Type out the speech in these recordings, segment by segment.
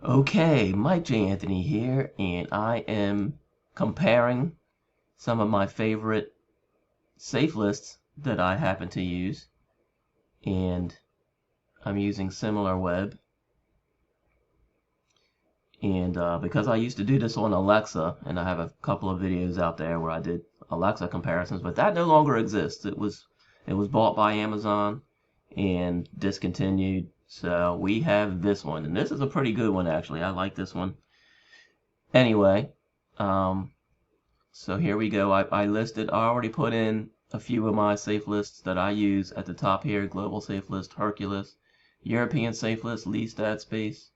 Okay, Mike J. Anthony here, and I am comparing some of my favorite safe lists that I happen to use, and I'm using SimilarWeb. And because I used to do this on Alexa, and I have a couple of videos out there where I did Alexa comparisons, but that no longer exists. It was bought by Amazon and discontinued. So we have this one, and this is a pretty good one actually. I like this one. Anyway, so here we go. I already put in a few of my safe lists that I use at the top here: Global Safe List, Hercules, European Safe List, Least Ad Space,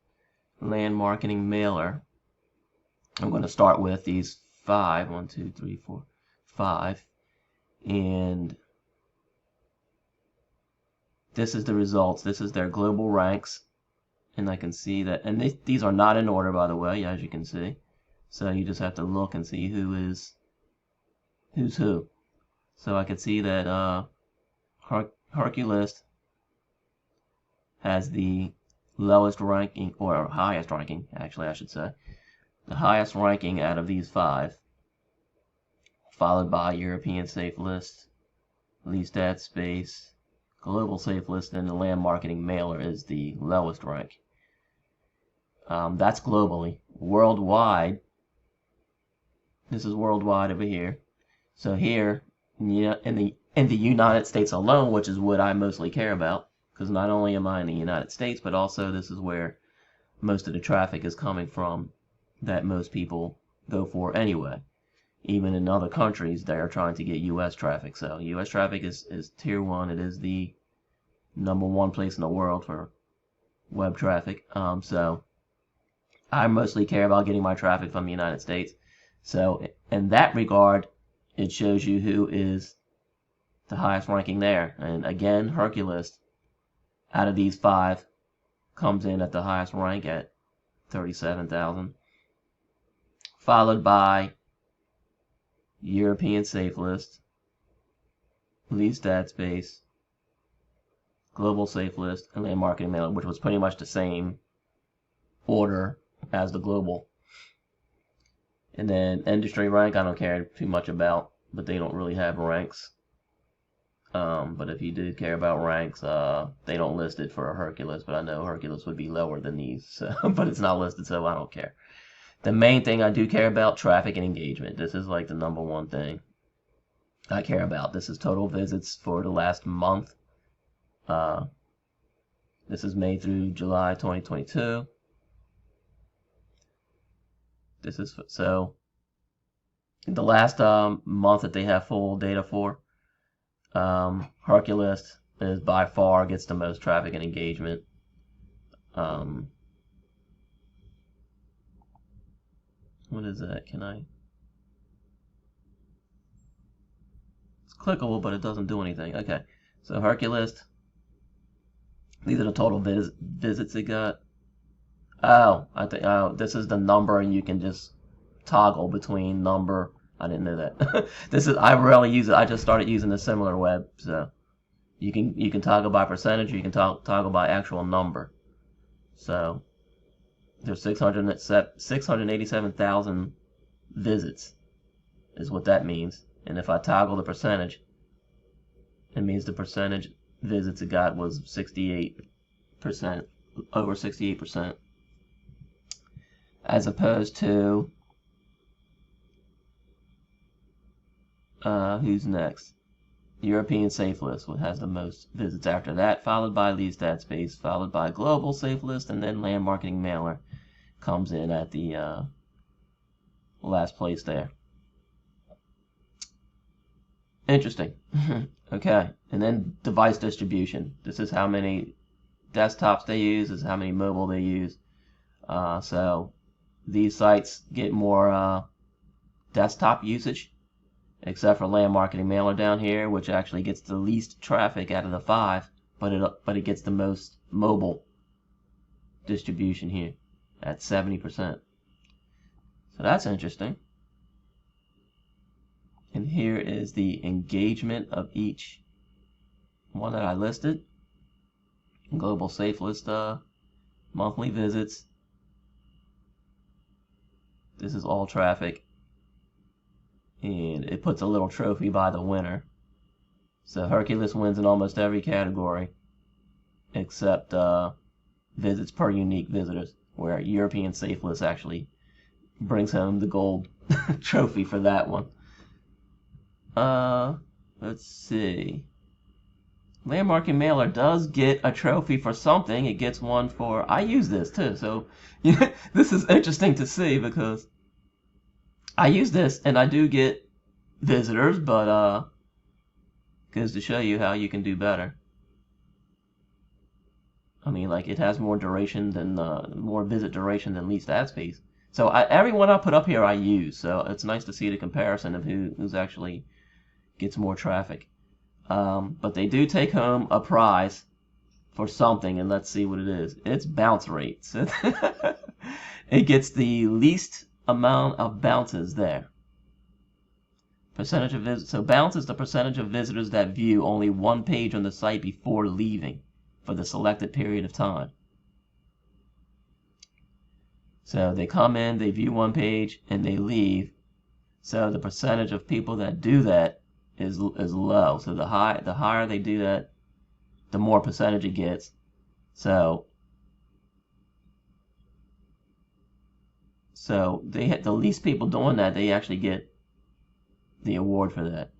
Land Marketing Mailer. I'm going to start with these 5. 1, 2, 3, 4, 5. And this is the results. This is their global ranks. And I can see that, and these are not in order, by the way, as you can see. So you just have to look and see who's who. So I can see that Hercules has the lowest ranking, or highest ranking, actually I should say. The highest ranking out of these 5, followed by European Safe List, Least Ad Space, Global Safe List, and the Land Marketing Mailer is the lowest rank. That's globally. Worldwide, this is worldwide over here. So here, in the United States alone, which is what I mostly care about, because not only am I in the United States, but also this is where most of the traffic is coming from that most people go for anyway. Even in other countries, they are trying to get U.S. traffic. So U.S. traffic is tier 1. It is the #1 place in the world for web traffic. So I mostly care about getting my traffic from the United States. So in that regard, it shows you who is the highest ranking there. And again, Hercules, out of these 5, comes in at the highest rank at 37,000. Followed by European Safe List, Least Ad Space, Global Safe List, and Land Marketing Mailer, which was pretty much the same order as the global. And then industry rank, I don't care too much about, but they don't really have ranks. But if you do care about ranks, they don't list it for a Hercules, but I know Hercules would be lower than these, so, but it's not listed, so I don't care. The main thing I do care about, traffic and engagement. This is like the #1 thing I care about. This is total visits for the last month. This is May through July 2022. This is so the last month that they have full data for. Hercules is by far gets the most traffic and engagement. What is that? It's clickable, but it doesn't do anything. Okay, so Hercules. These are the total visits it got. Oh, this is the number, and you can just toggle between number. I didn't know that. I rarely use it. I just started using the SimilarWeb, so you can toggle by percentage, or you can toggle by actual number. So there's 687,000 visits is what that means. And if I toggle the percentage, it means the percentage visits it got was 68%, over 68%, as opposed to who's next? European Safe List has the most visits after that, followed by Least Ad Space, followed by Global Safe List, and then Land Marketing Mailer comes in at the last place there. Interesting. Okay, and then device distribution. This is how many desktops they use, this is how many mobile they use. So these sites get more desktop usage, except for Land Marketing Mailer down here, which actually gets the least traffic out of the 5, but it gets the most mobile distribution here at 70%. So that's interesting. And here is the engagement of each one that I listed. Global Safe List monthly visits, This is all traffic, and it puts a little trophy by the winner. So Hercules wins in almost every category except visits per unique visitors, where European Safelist actually brings home the gold trophy for that one. Let's see. Landmarking Mailer does get a trophy for something. It gets one for, I use this too, so this is interesting to see because I use this and I do get visitors, but goes to show you how you can do better. I mean, like, it has more duration than more visit duration than least ad space. So everyone I put up here I use, so it's nice to see the comparison of who's actually gets more traffic. But they do take home a prize for something, and let's see what it is. It's bounce rates. It gets the least amount of bounces there. Percentage of visits. So bounce is the percentage of visitors that view only one page on the site before leaving for the selected period of time. So they come in, they view one page, and they leave. So the percentage of people that do that is low. So the higher they do that, the more percentage it gets. So they hit the least people doing that, they actually get the award for that.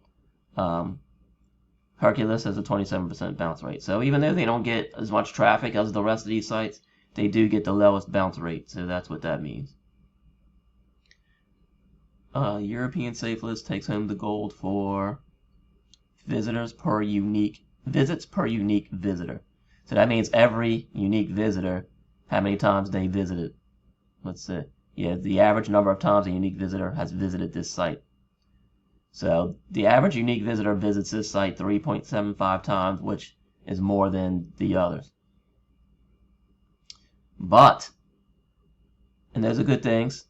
Hercules has a 27% bounce rate. So even though they don't get as much traffic as the rest of these sites, they do get the lowest bounce rate. So that's what that means. European Safelist takes home the gold for visits per unique visitor. So that means every unique visitor, how many times they visited. Let's see. Yeah, the average number of times a unique visitor has visited this site. So the average unique visitor visits this site 3.75 times, which is more than the others. But, and those are good things,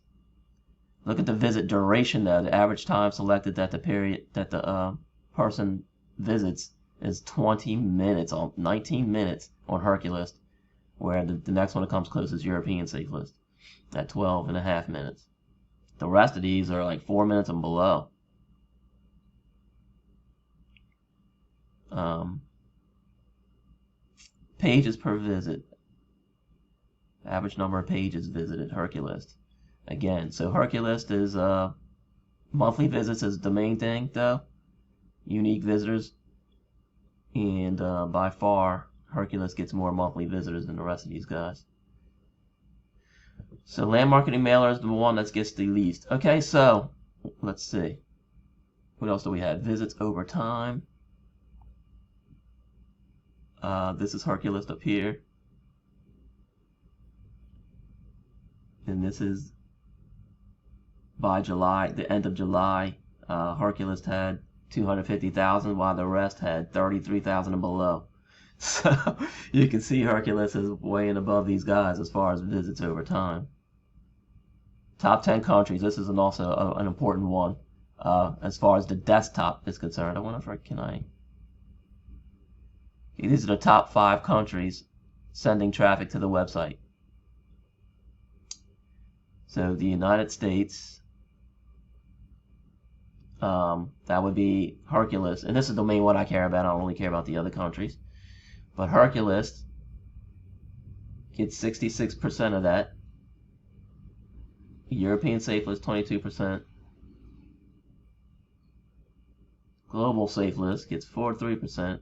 look at the visit duration though. The average time selected that the period that the person visits is 20 minutes, 19 minutes on Hercules, where the next one that comes close is European Safelist at 12.5 minutes. The rest of these are like 4 minutes and below. Pages per visit. Average number of pages visited, Hercules. Again, so Hercules is monthly visits is the main thing though. Unique visitors. And by far, Hercules gets more monthly visitors than the rest of these guys. So Landmarking Mailer is the one that gets the least. Okay, so let's see. What else do we have? Visits over time. This is Hercules up here. And this is by July, the end of July. Hercules had 250,000 while the rest had 33,000 and below. So you can see Hercules is way and above these guys as far as visits over time. Top 10 countries. This is also an important one as far as the desktop is concerned. I wonder if these are the top 5 countries sending traffic to the website. So the United States, that would be Hercules, and this is the main one I care about. I don't really care about the other countries. But Hercules gets 66% of that. European Safelist, 22%. Global Safelist gets 43%.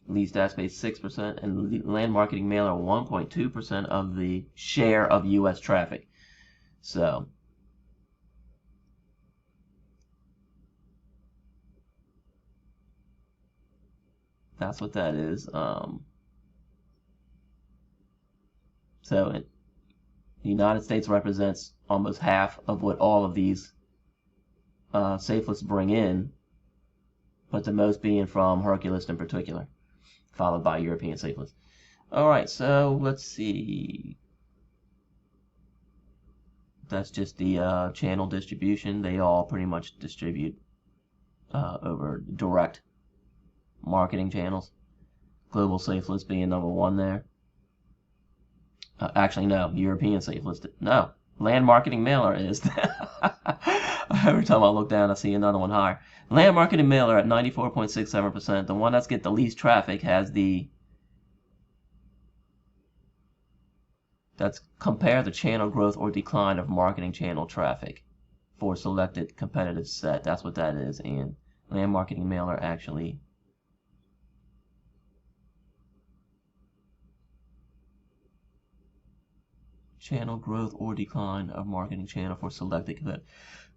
Least ad space 6%, and Landmarking Mailer 1.2% of the share of U.S. traffic. So that's what that is. So the United States represents almost half of what all of these Safelists bring in, but the most being from Hercules in particular, followed by European Safelist. Alright, so let's see. That's just the channel distribution. They all pretty much distribute over direct marketing channels. Global Safelist being number 1 there. Actually, no. European Safelist. No. Land Marketing Mailer is. Every time I look down, I see another one higher. Land Marketing Mailer at 94.67%. The one that's get the least traffic has the. That's compare the channel growth or decline of marketing channel traffic for selected competitive set. That's what that is. And Land Marketing Mailer actually. Channel growth or decline of marketing channel for selected competitive.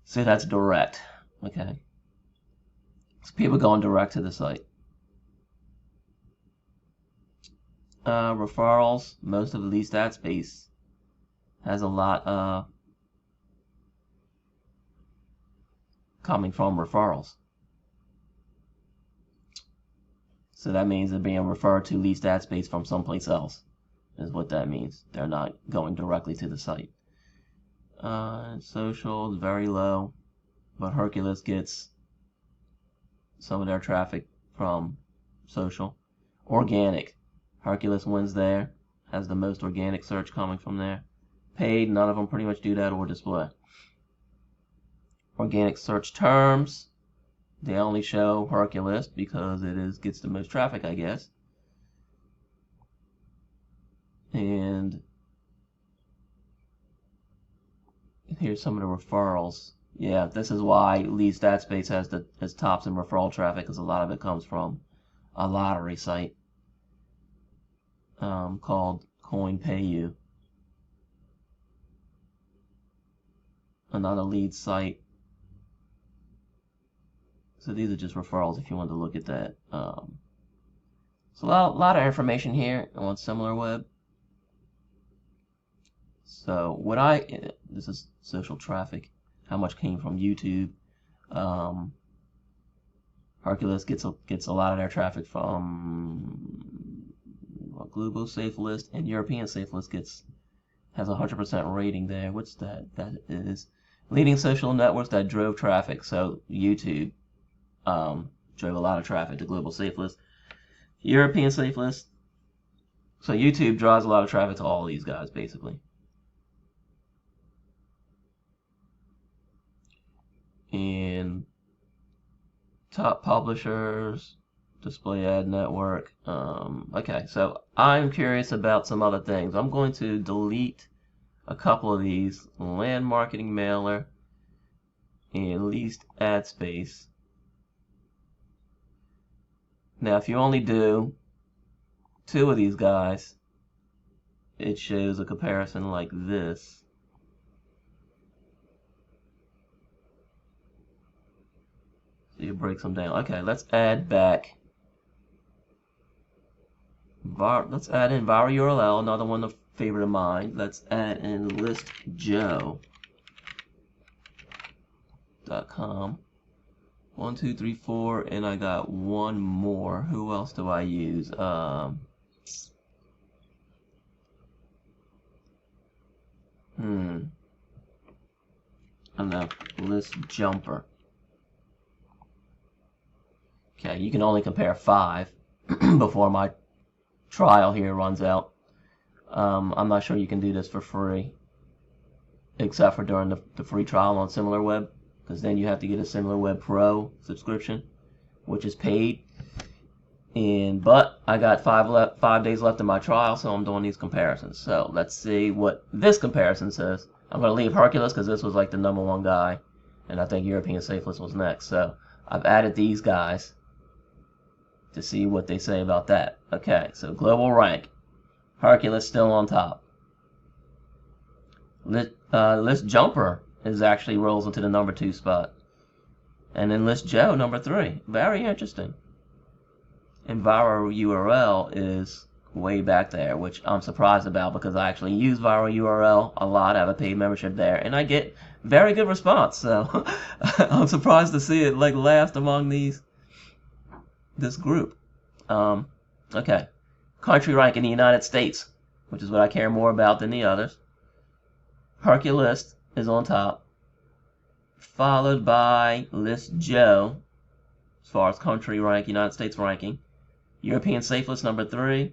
So that's direct. Okay. So people going direct to the site. Referrals, most of the least ad space has a lot coming from referrals. So that means they're being referred to least ad space from someplace else, is what that means. They're not going directly to the site. Social is very low, but Hercules gets some of their traffic from social. Organic. Hercules wins there, has the most organic search coming from there. Paid, none of them pretty much do that or display. Organic search terms, they only show Hercules because it gets the most traffic, I guess. And here's some of the referrals. Yeah, this is why least ad space has tops in referral traffic, because a lot of it comes from a lottery site called CoinPayu. Another lead site. So these are just referrals if you want to look at that. So a lot of information here on SimilarWeb. So this is social traffic. How much came from YouTube? Hercules gets a lot of their traffic from Global Safelist, and European Safelist has 100% rating there. What's that? That is leading social networks that drove traffic. So YouTube drove a lot of traffic to Global Safelist. European Safelist. So YouTube draws a lot of traffic to all these guys, basically. And top publishers, display ad network. Okay, so I'm curious about some other things. I'm going to delete a couple of these. Land Marketing Mailer and least ad space. Now, if you only do 2 of these guys, it shows a comparison like this. So you break them down. Okay, let's add back. Let's add in var URL, another one of favorite of mine. Let's add in listjoe.com. 1, 2, 3, 4, and I got one more. Who else do I use? I don't know. List jumper. Okay, you can only compare 5 before my trial here runs out. I'm not sure you can do this for free, except for during the free trial on SimilarWeb, because then you have to get a SimilarWeb Pro subscription, which is paid. But I got 5 days left in my trial, so I'm doing these comparisons. So let's see what this comparison says. I'm going to leave Hercules because this was like the #1 guy, and I think European Safelist was next. So I've added these guys to see what they say about that. Okay, so global rank. Hercules still on top. List Jumper actually rolls into the #2 spot. And then List Joe, #3. Very interesting. And Viral URL is way back there, which I'm surprised about because I actually use Viral URL a lot. I have a paid membership there, and I get very good response. So I'm surprised to see it like last among this group. Okay. Country rank in the United States, which is what I care more about than the others. Hercules is on top, followed by List Joe, as far as country rank, United States ranking. European Safelist #3.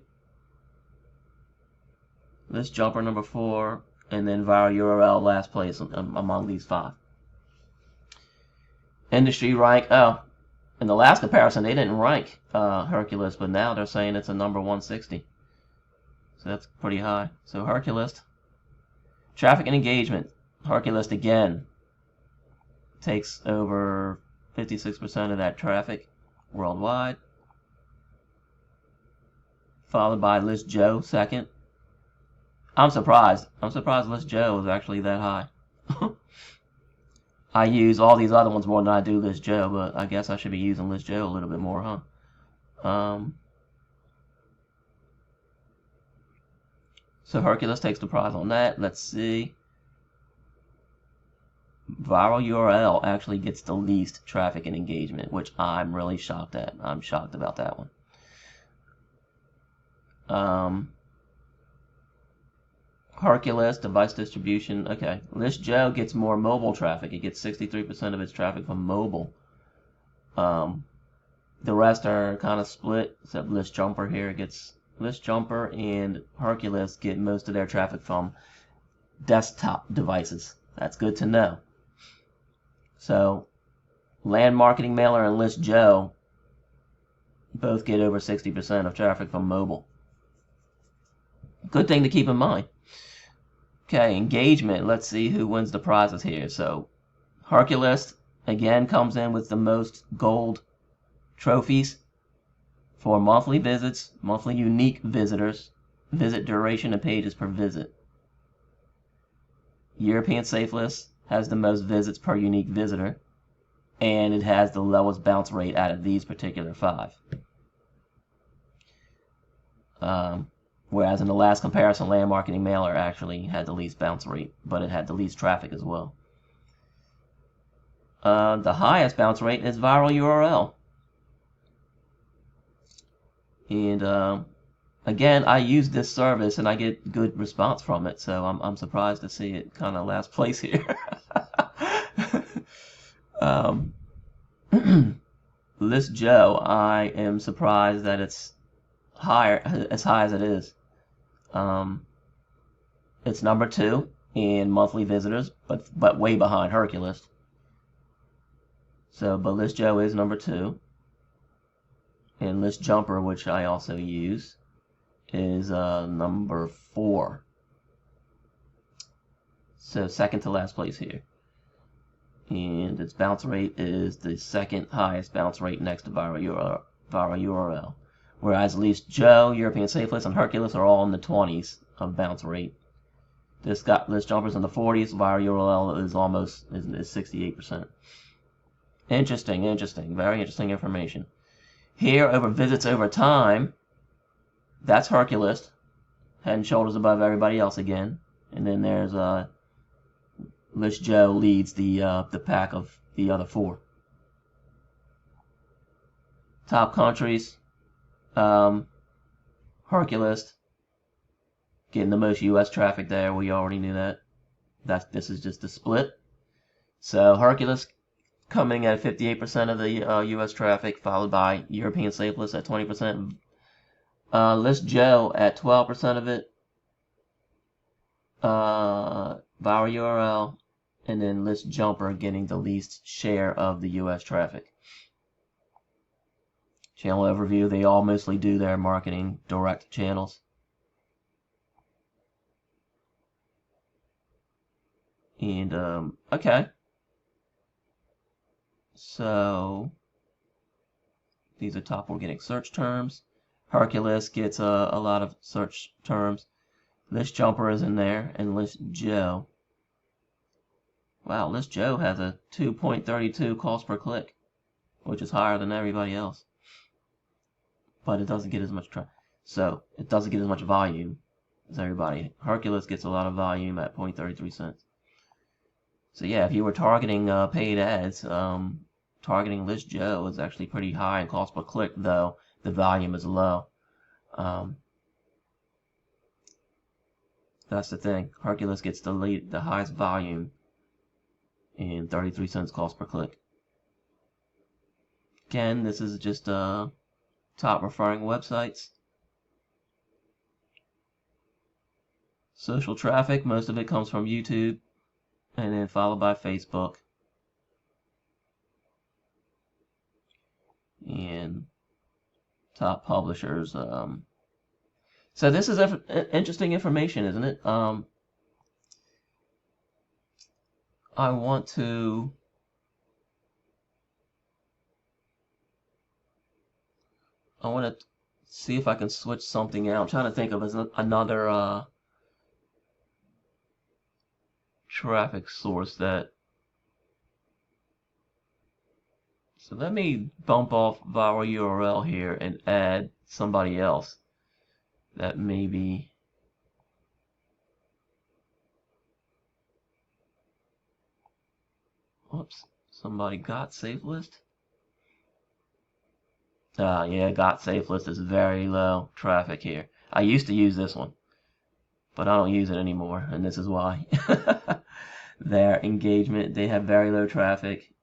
List Jumper number 4, and then Viral URL last place among these 5. Industry rank, oh, in the last comparison they didn't rank Hercules, but now they're saying it's a number 160. So that's pretty high. So Hercules. Traffic and engagement. Hercules again takes over 56% of that traffic worldwide. Followed by List Joe second. I'm surprised. I'm surprised List Joe is actually that high. I use all these other ones more than I do List Joe, but I guess I should be using List Joe a little bit more, huh? So Hercules takes the prize on that. Let's see. Viral URL actually gets the least traffic and engagement, which I'm really shocked at. I'm shocked about that one. Hercules, device distribution. Okay, List Joe gets more mobile traffic. It gets 63% of its traffic from mobile. The rest are kind of split, except List Jumper here gets List Jumper and Hercules get most of their traffic from desktop devices. That's good to know. So, Land Marketing Mailer and List Joe both get over 60% of traffic from mobile. Good thing to keep in mind. Okay, engagement. Let's see who wins the prizes here. So, Hercules again comes in with the most gold trophies for monthly visits, monthly unique visitors, visit duration, and pages per visit. European Safelist has the most visits per unique visitor, and it has the lowest bounce rate out of these particular 5. Whereas in the last comparison, Land Marketing Mailer actually had the least bounce rate, but it had the least traffic as well. The highest bounce rate is Viral URL. And again, I use this service and I get good response from it, so I'm surprised to see it kind of last place here. List Joe, I am surprised that it's higher, as high as it is. It's number 2 in monthly visitors, but way behind Hercules. So, but List Joe is number 2. And List Jumper, which I also use, is number 4. So second to last place here. And its bounce rate is the second highest bounce rate next to Viral URL. Whereas List Joe, European Safelist, and Hercules are all in the 20s of bounce rate. This got List Jumpers in the 40s. Viral URL is almost is 68%. Interesting, very interesting information. Here, over visits over time, that's Hercules, head and shoulders above everybody else again. And then there's List Joe leads the pack of the other 4. Top countries, Hercules getting the most U.S. traffic there. We already knew that. This is just a split. So Hercules coming at 58% of the U.S. traffic, followed by European Safelist at 20%. List Joe at 12% of it. Viral URL, and then List Jumper getting the least share of the U.S. traffic. Channel overview, they all mostly do their marketing direct channels. And, okay. So, these are top organic search terms. Hercules gets a lot of search terms. List Jumper is in there, and List Joe. Wow, List Joe has a 2.32 cost per click, which is higher than everybody else. But it doesn't get as much so it doesn't get as much volume as everybody. Hercules gets a lot of volume at 0.33 cents. So yeah, if you were targeting paid ads, targeting List Joe is actually pretty high in cost per click, though the volume is low. That's the thing. Hercules gets the highest volume and 33 cents cost per click. Again, this is just top referring websites. Social traffic, most of it comes from YouTube, and then followed by Facebook. And top publishers. So this is interesting information, isn't it? I want to see if I can switch something out. I'm trying to think of another traffic source that. So let me bump off viral URL here and add somebody else that maybe. Whoops, somebody got Safelist. Yeah, got Safelist is very low traffic here. I used to use this one, but I don't use it anymore, and this is why. Their engagement, they have very low traffic.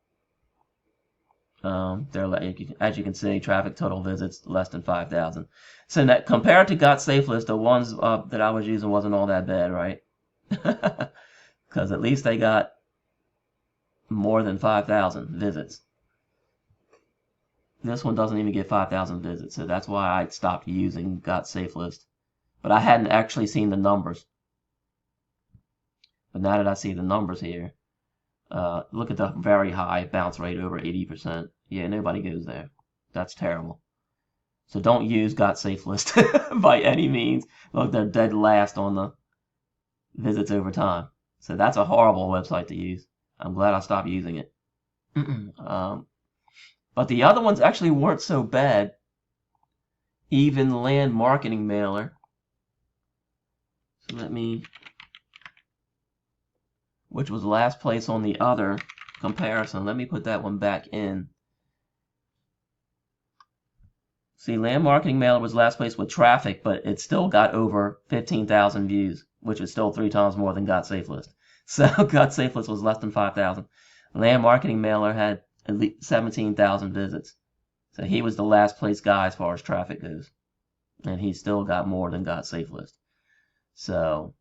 As you can see, traffic total visits less than 5,000. So that compared to Got Safelist, the ones that I was using wasn't all that bad, right? Because at least they got more than 5,000 visits. This one doesn't even get 5,000 visits, so that's why I stopped using Got Safelist. But I hadn't actually seen the numbers. But now that I see the numbers here, look at the very high bounce rate, over 80%. Yeah, nobody goes there. That's terrible. So don't use Got Safelist by any means. Look, they're dead last on the visits over time. So that's a horrible website to use. I'm glad I stopped using it. But the other ones actually weren't so bad. Even Land Marketing Mailer. So which was last place on the other comparison. Let me put that one back in. See, Land Marketing Mailer was last place with traffic, but it still got over 15,000 views, which is still 3 times more than Got Safelist. So Got Safelist was less than 5,000. Land Marketing Mailer had at least 17,000 visits. So he was the last place guy as far as traffic goes. And he still got more than Got Safelist. So,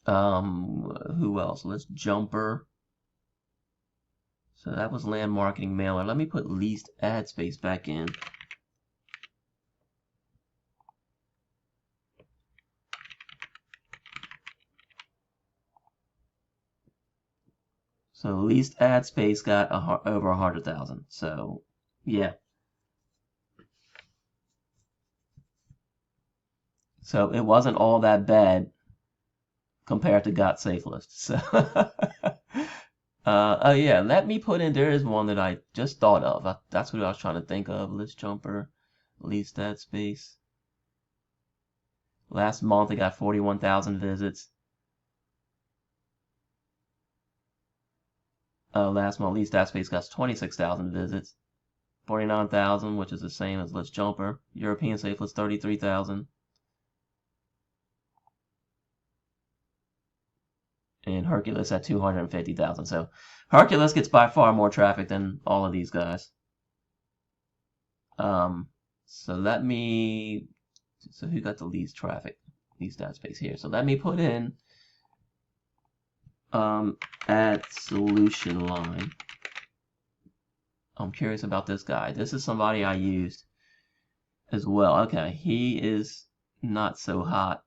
who else? Let's Jumper. So that was Land Marketing Mailer. Let me put least ad space back in. So least ad space got over 100,000. So, yeah. So it wasn't all that bad compared to Got Safelist. So, oh yeah, let me put in, there is one that I just thought of. That's what I was trying to think of. List Jumper, least ad space. Last month it got 41,000 visits. Last month, least ad space got 26,000 visits. 49,000, which is the same as List Jumper. European Safelist, 33,000. And Hercules at 250,000. So Hercules gets by far more traffic than all of these guys. So who got the least traffic, least ad space here? So let me put in ad solution line. I'm curious about this guy. This is somebody I used as well. Okay, he is not so hot.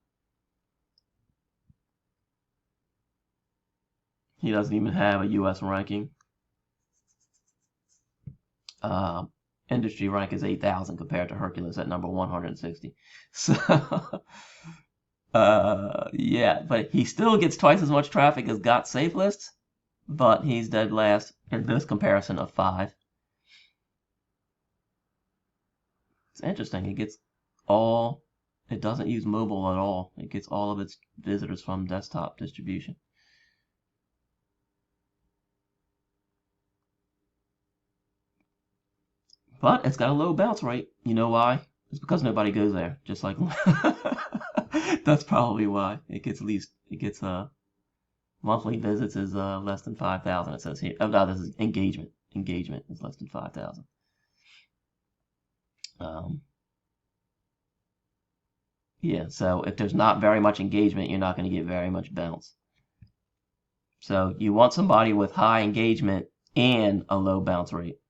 He doesn't even have a US ranking. Industry rank is 8,000 compared to Hercules at number 160. So, yeah, but he still gets twice as much traffic as Got Safelist, but he's dead last in this comparison of 5. It's interesting. It doesn't use mobile at all. It gets all of its visitors from desktop distribution. But it's got a low bounce rate. You know why? It's because nobody goes there. Just like that's probably why it gets monthly visits is less than 5,000. It says here. Oh no, this is engagement. Engagement is less than 5,000. Yeah, so if there's not very much engagement, you're not going to get very much bounce. So you want somebody with high engagement and a low bounce rate,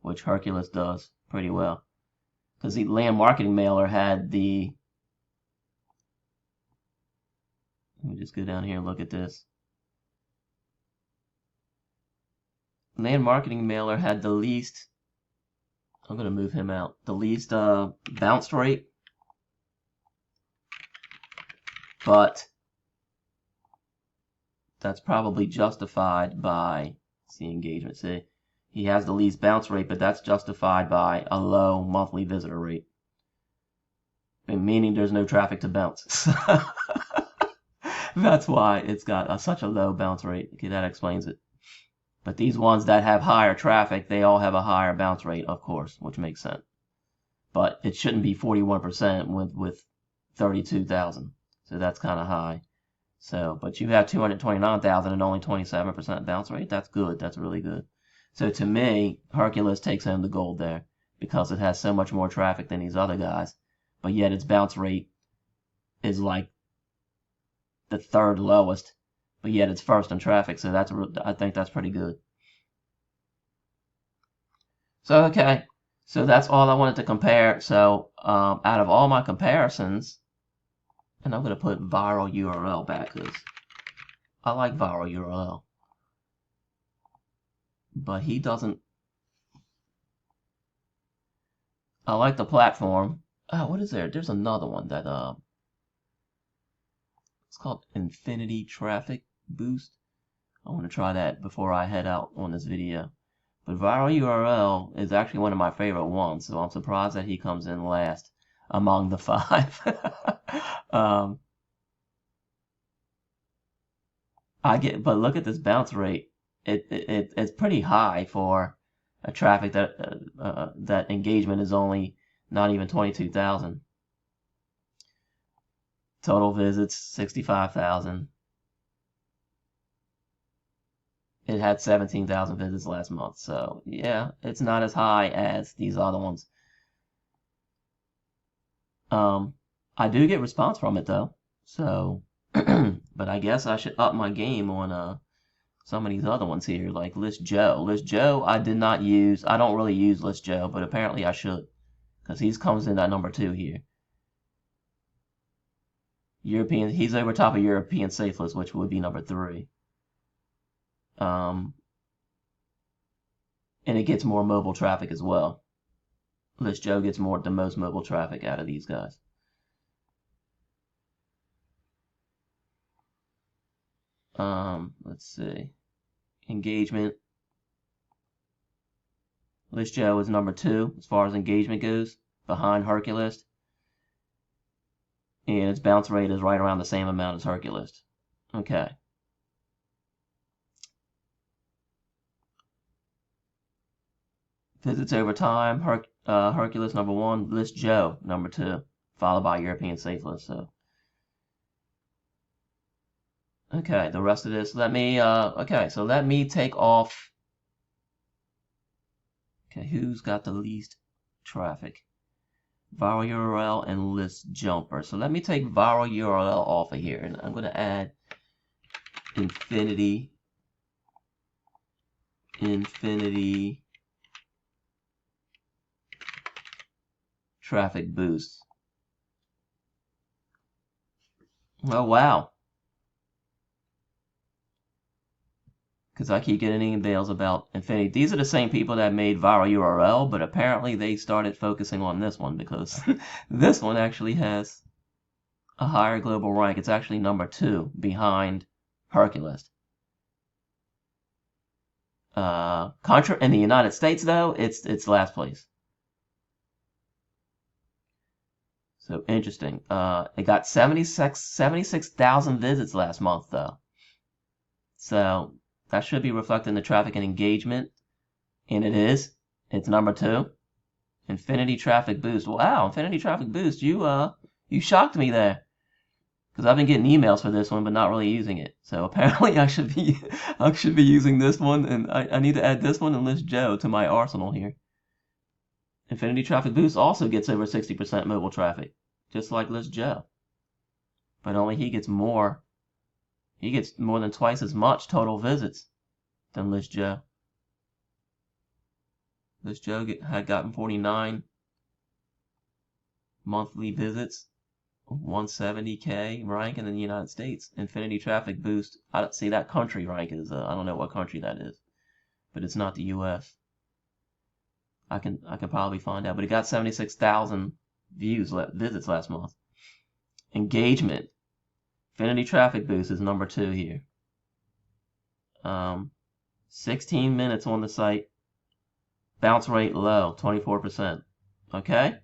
which Hercules does pretty well. Because the land marketing mailer had the, let me just go down here and look at this. Land marketing mailer had the least, I'm going to move him out, the least bounce rate. But that's probably justified by, see engagement, see, he has the least bounce rate, but that's justified by a low monthly visitor rate, meaning there's no traffic to bounce. That's why it's got such a low bounce rate. Okay, that explains it. But these ones that have higher traffic, they all have a higher bounce rate, of course, which makes sense. But it shouldn't be 41% with 32,000. So that's kind of high. So, but you have 229,000 and only 27% bounce rate. That's good. That's really good. So to me, Hercules takes home the gold there because it has so much more traffic than these other guys, but yet its bounce rate is like the third lowest, but yet it's first in traffic. So that's, I think that's pretty good. So, okay. So that's all I wanted to compare. So out of all my comparisons, and I'm going to put viral URL back because I like viral URL. But he doesn't. I like the platform. Oh, what is there? There's another one that it's called Infinity Traffic Boost. I want to try that before I head out on this video. But viral URL is actually one of my favorite ones, so I'm surprised that he comes in last among the 5. But look at this bounce rate. It's pretty high for a traffic that engagement is only not even 22,000. Total visits 65,000. It had 17,000 visits last month, so yeah, it's not as high as these other ones. I do get response from it though, so but I guess I should up my game on some of these other ones here, like List Joe. List Joe I did not use. I don't really use List Joe, but apparently I should, because he comes in at number 2 here. European, he's over top of European Safelists, which would be number 3. And it gets more mobile traffic as well. List Joe gets the most mobile traffic out of these guys. Let's see. Engagement. List Joe is number 2 as far as engagement goes, behind Hercules. And its bounce rate is right around the same amount as Hercules. Okay. Visits over time, Hercules number 1, List Joe number 2, followed by European Safelist. So, okay, the rest of this, let me take off. Okay, who's got the least traffic? Viral URL and List Jumper. So let me take viral URL off of here, and I'm going to add Infinity Traffic Boost. Oh, wow. Because I keep getting emails about Infinity. These are the same people that made viral URL, but apparently they started focusing on this one because this one actually has a higher global rank. It's actually number 2 behind Hercules. In the United States, though, it's last place. So interesting. It got 76,000 visits last month, though. So that should be reflected in the traffic and engagement, and it is. It's number 2. Infinity Traffic Boost. Wow, Infinity Traffic Boost. You shocked me there, because I've been getting emails for this one, but not really using it. So apparently I should be using this one, and I need to add this one and List Joe to my arsenal here. Infinity Traffic Boost also gets over 60% mobile traffic, just like List Joe. But only he gets more than twice as much total visits than List Joe. List Joe had gotten 49 monthly visits, 170K rank in the United States. Infinity Traffic Boost, I don't see that country rank is, I don't know what country that is, but it's not the US. I can probably find out, but it got 76,000 visits last month. Engagement, Infinity Traffic Boost is number 2 here. 16 minutes on the site. Bounce rate low, 24%. Okay?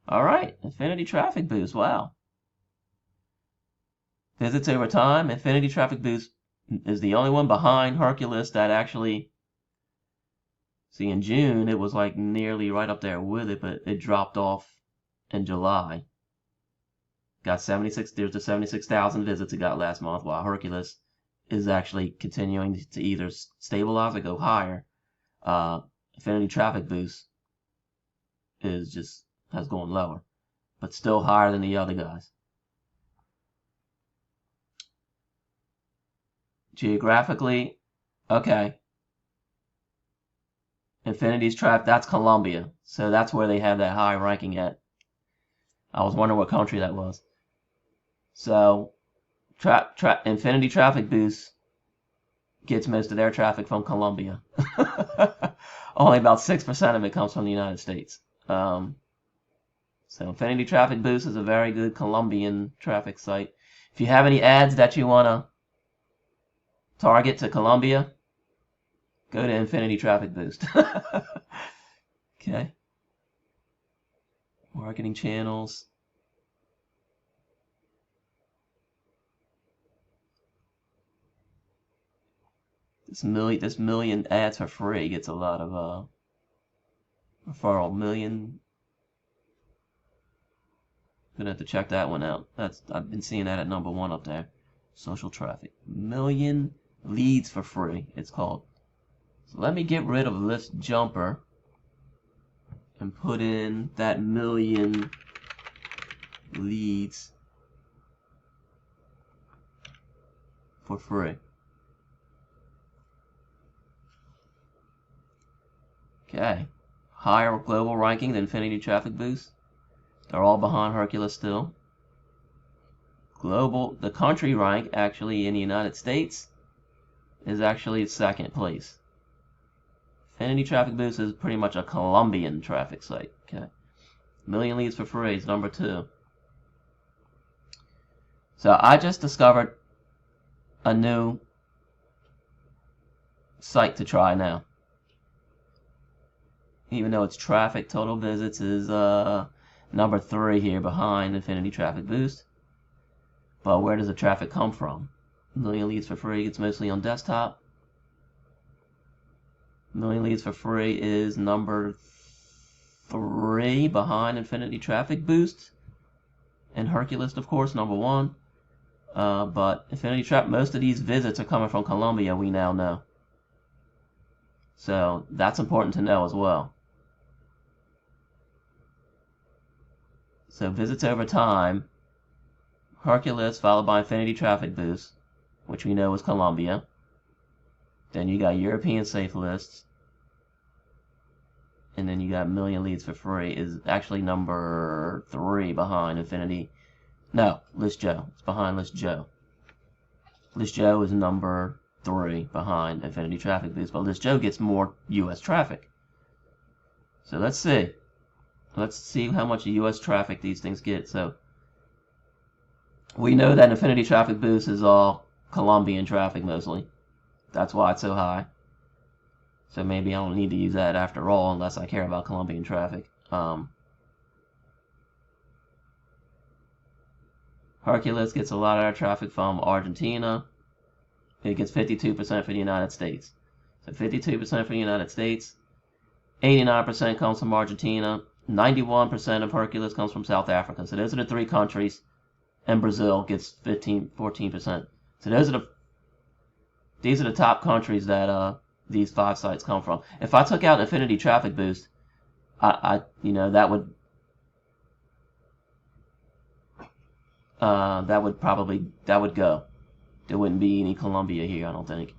Alright, Infinity Traffic Boost, wow. Visits over time, Infinity Traffic Boost is the only one behind Hercules that actually, see, in June it was like nearly right up there with it, but it dropped off in July. Got 76, there's the 76,000 visits it got last month, while Hercules is actually continuing to either stabilize or go higher. Infinity Traffic Boost has gone lower, but still higher than the other guys. Geographically, okay. Infinity's traffic, that's Colombia, so that's where they have that high ranking at. I was wondering what country that was. So, Infinity Traffic Boost gets most of their traffic from Colombia. Only about 6% of it comes from the United States. So Infinity Traffic Boost is a very good Colombian traffic site. If you have any ads that you want to target to Colombia, go to Infinity Traffic Boost. Okay. Marketing channels. This million ads for free gets a lot of referral. Million. Gonna have to check that one out. I've been seeing that at number 1 up there. Social traffic. Million leads for free, it's called. So let me get rid of List Jumper and put in that million leads for free. Okay. Higher global ranking than Infinity Traffic Boost. They're all behind Hercules still. The country rank actually in the United States is actually 2nd place. Infinity Traffic Boost is pretty much a Colombian traffic site. Okay. Million leads for free is number 2. So I just discovered a new site to try now. Even though its traffic total visits is number 3 here behind Infinity Traffic Boost. But where does the traffic come from? Million leads for free, it's mostly on desktop. Million leads for free is number 3 behind Infinity Traffic Boost. And Hercules, of course, number 1. But most of these visits are coming from Colombia, we now know. So that's important to know as well. So visits over time, Hercules followed by Infinity Traffic Boost, which we know is Colombia. Then you got European Safelists. And then you got Million Leads for Free is actually number 3 behind Infinity. No, List Joe. It's behind List Joe. List Joe is number 3 behind Infinity Traffic Boost, but List Joe gets more US traffic. So let's see. Let's see how much US traffic these things get. So we know that Infinity Traffic Boost is all Colombian traffic mostly. That's why it's so high. So maybe I don't need to use that after all unless I care about Colombian traffic. Hercules gets a lot of their traffic from Argentina. It gets 52% for the United States. So 52% for the United States. 89% comes from Argentina. 91% of Hercules comes from South Africa. So those are the 3 countries. And Brazil gets 14%. So these are the top countries that these 5 sites come from. If I took out Infinity Traffic Boost, that would that would go. There wouldn't be any Colombia here, I don't think.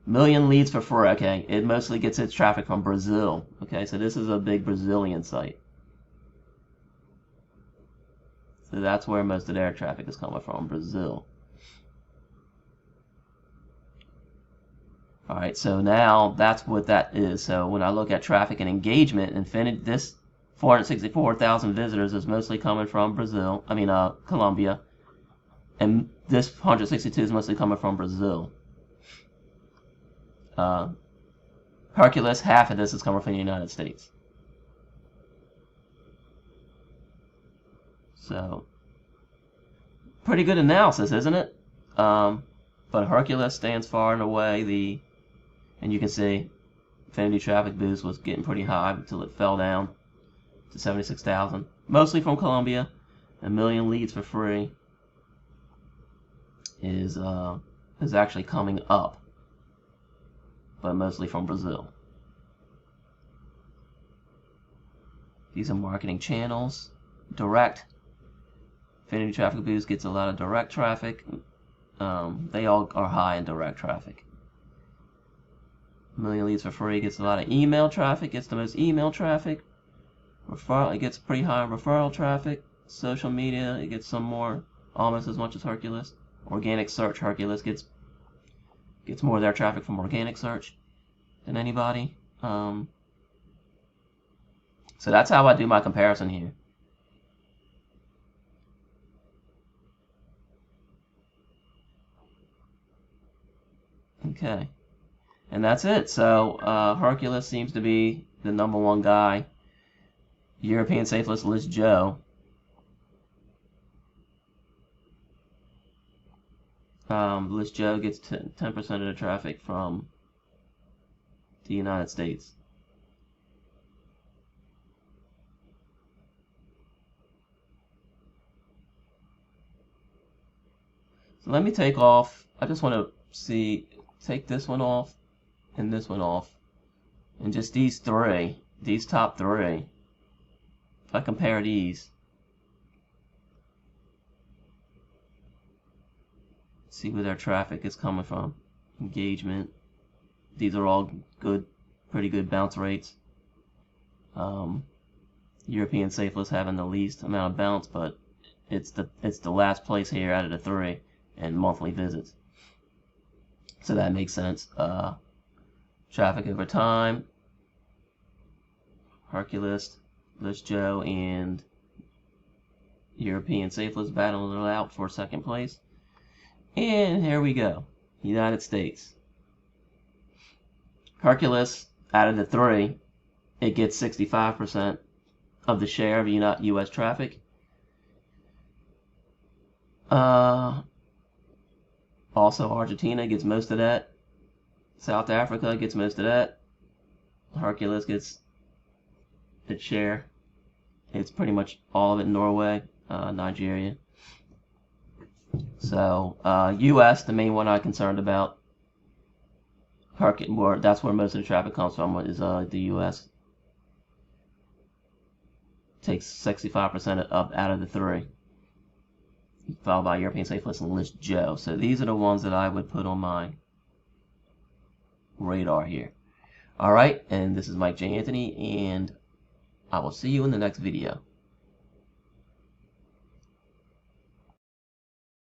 Million leads for free. Okay, it mostly gets its traffic from Brazil. Okay, so this is a big Brazilian site. So that's where most of their traffic is coming from, Brazil. Alright, so now that's what that is. So when I look at traffic and engagement, this 464,000 visitors is mostly coming from Brazil, Colombia. And this 162 is mostly coming from Brazil. Hercules, half of this is coming from the United States. So, pretty good analysis, isn't it? But Hercules stands far and away and you can see Infinity traffic boost was getting pretty high until it fell down to 76,000, mostly from Colombia. A million leads for free is actually coming up, but mostly from Brazil. These are marketing channels. Direct. Infinity traffic boost gets a lot of direct traffic. They all are high in direct traffic. A million leads for free gets a lot of email traffic, gets the most email traffic. Referral, it gets pretty high referral traffic. Social media, it gets some more, almost as much as Hercules. Organic search, Hercules gets more of their traffic from organic search than anybody. So that's how I do my comparison here. Okay. And that's it. So Hercules seems to be the #1 guy. European Safelist List Joe. List Joe gets 10% of the traffic from the United States. So let me take off. I just want to take this one off and this one off, and just these top three. If I compare these, see where their traffic is coming from. Engagement. These are all good, pretty good bounce rates. European Safelist having the least amount of bounce, but it's the last place here out of the three in monthly visits. So that makes sense. Traffic over time. Hercules, List Joe, and European Safelist battling it out for second place. And here we go. United States. Hercules, out of the three, it gets 65% of the share of U.S. traffic. Also, Argentina gets most of that. South Africa gets most of that. Hercules gets its share. It's pretty much all of it in Norway, Nigeria. So, U.S., the main one I'm concerned about. That's where most of the traffic comes from, is the U.S. Takes 65% out of the three, followed by European Safelist and List Joe. So these are the ones that I would put on my radar here. Alright, and this is Mike J. Anthony, and I will see you in the next video.